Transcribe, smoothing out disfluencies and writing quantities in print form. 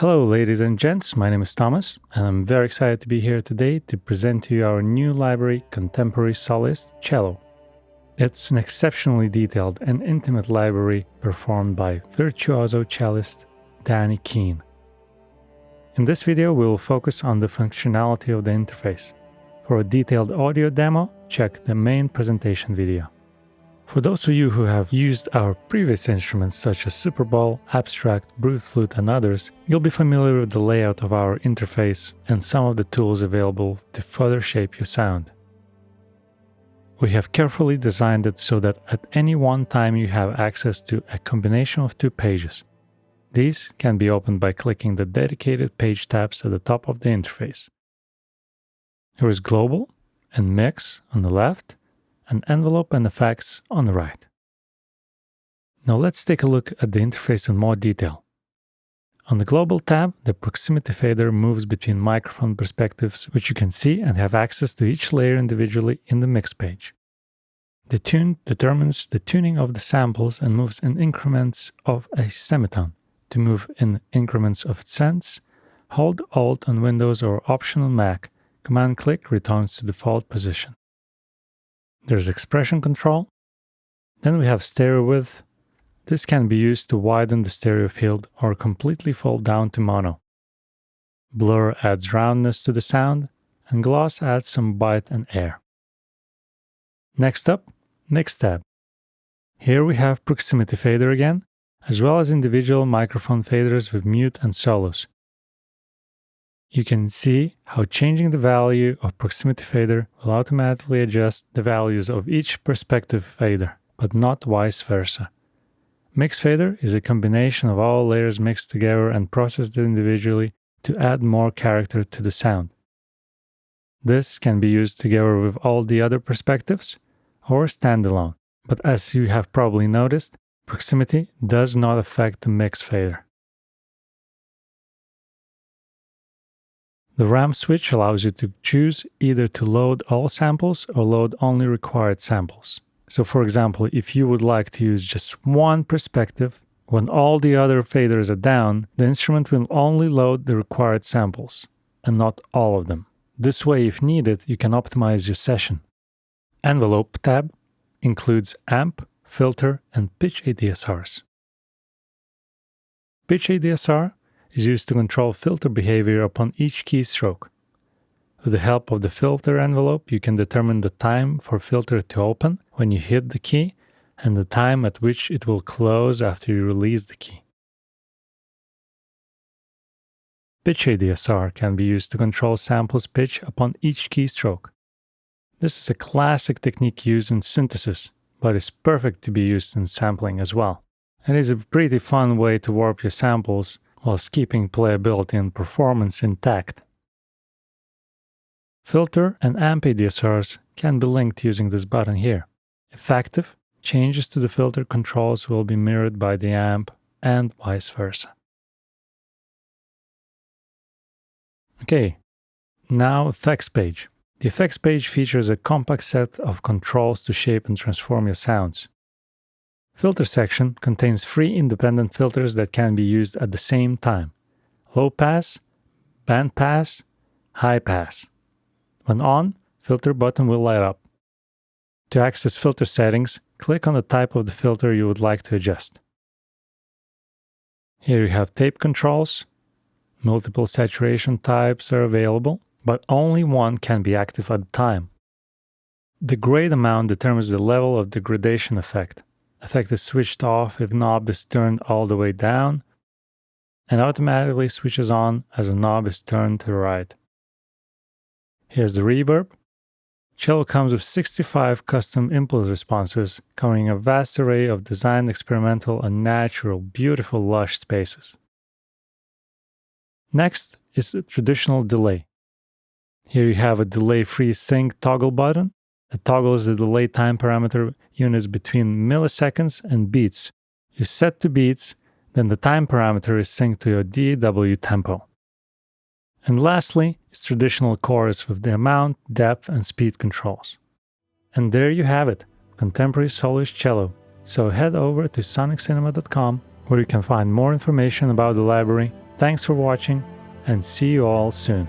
Hello, ladies and gents. My name is Thomas, and I'm very excited to be here today to present to you our new library, Contemporary Soloists, Cello. It's an exceptionally detailed and intimate library performed by virtuoso cellist Danny Keane. In this video, we will focus on the functionality of the interface. For a detailed audio demo, check the main presentation video. For those of you who have used our previous instruments such as Super Bowl, Abstract, Brute Flute and others, you'll be familiar with the layout of our interface and some of the tools available to further shape your sound. We have carefully designed it so that at any one time you have access to a combination of two pages. These can be opened by clicking the dedicated page tabs at the top of the interface. There is Global and Mix on the left, and Envelope and Effects on the right. Now let's take a look at the interface in more detail. On the Global tab, the proximity fader moves between microphone perspectives, which you can see and have access to each layer individually in the Mix page. The tune determines the tuning of the samples and moves in increments of a semitone. To move in increments of cents, hold Alt on Windows or Option on Mac. Command-click returns to default position. There's expression control. Then we have stereo width. This can be used to widen the stereo field or completely fold down to mono. Blur adds roundness to the sound, and gloss adds some bite and air. Next up, Mix tab. Here we have proximity fader again, as well as individual microphone faders with mute and solos. You can see how changing the value of proximity fader will automatically adjust the values of each perspective fader, but not vice versa. Mix fader is a combination of all layers mixed together and processed individually to add more character to the sound. This can be used together with all the other perspectives or standalone, but as you have probably noticed, proximity does not affect the mix fader. The RAM switch allows you to choose either to load all samples or load only required samples. So for example, if you would like to use just one perspective, when all the other faders are down, the instrument will only load the required samples, and not all of them. This way, if needed, you can optimize your session. Envelope tab includes amp, filter, and pitch ADSRs. Pitch ADSR is used to control filter behavior upon each keystroke. With the help of the filter envelope, you can determine the time for filter to open when you hit the key and the time at which it will close after you release the key. Pitch ADSR can be used to control samples pitch upon each keystroke. This is a classic technique used in synthesis, but is perfect to be used in sampling as well. It is a pretty fun way to warp your samples whilst keeping playability and performance intact. Filter and amp ADSRs can be linked using this button here. Effective changes to the filter controls will be mirrored by the amp and vice versa. Okay, now Effects page. The Effects page features a compact set of controls to shape and transform your sounds. Filter section contains 3 independent filters that can be used at the same time: low pass, band pass, high pass. When on, filter button will light up. To access filter settings, click on the type of the filter you would like to adjust. Here you have tape controls. Multiple saturation types are available, but only one can be active at a time. The grade amount determines the level of degradation effect. Effect is switched off if knob is turned all the way down, and automatically switches on as the knob is turned to the right. Here's the reverb. Cello comes with 65 custom impulse responses, covering a vast array of designed, experimental, and natural, beautiful, lush spaces. Next is the traditional delay. Here you have a delay-free sync toggle button. A toggle is the delay time parameter units between milliseconds and beats. You set to beats, then the time parameter is synced to your DAW tempo. And lastly is traditional chorus with the amount, depth, and speed controls. And there you have it, Contemporary Soloists Cello. So head over to soniccinema.com where you can find more information about the library, Thanks for watching, and see you all soon.